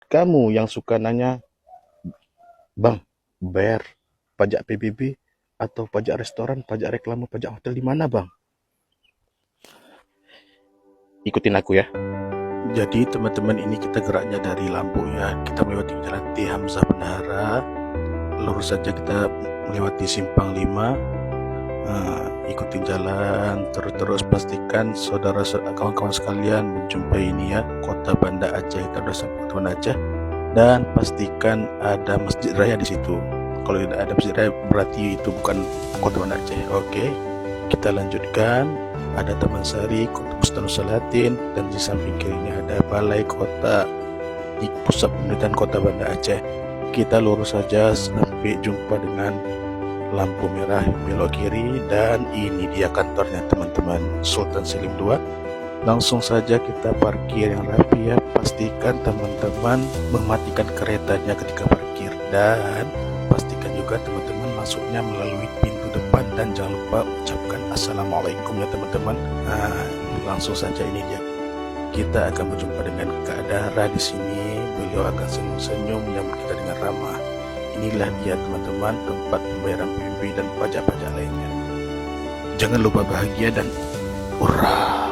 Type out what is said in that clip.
kamu yang suka nanya, Bang, bayar pajak PBB atau pajak restoran, pajak reklame, pajak hotel di mana, Bang? Ikutin aku ya. Jadi teman-teman, ini kita geraknya dari Lampung ya. Kita melewati Jalan T. Hamzah Bendahara. Lurus saja kita melewati Simpang 5. Ikutin jalan terus pastikan saudara kawan-kawan sekalian menjumpai ini ya, kota Banda Aceh. Kita sudah sampai kota Banda Aceh dan pastikan ada masjid raya di situ. Kalau tidak ada masjid raya berarti itu bukan kota Banda Aceh. Oke, kita lanjutkan. Ada Taman Sari, Kota Bustanul Salatin, dan di samping kirinya ada Balai Kota di pusat pemerintahan kota Banda Aceh. Kita lurus saja sampai jumpa dengan lampu merah, belok kiri, dan ini dia kantornya teman-teman, Sultan Selim II. Langsung saja kita parkir yang rapi ya. Pastikan teman-teman mematikan keretanya ketika parkir, dan pastikan juga teman-teman masuknya melalui pintu depan, dan jangan lupa ucapkan assalamualaikum ya teman-teman. Langsung saja ini dia. Kita akan berjumpa dengan Kak Dara di sini. Beliau akan senyum-senyum menyambut kita dengan ramah. Inilah dia teman-teman, tempat pembayaran PBB dan pajak-pajak lainnya. Jangan lupa bahagia dan hurra!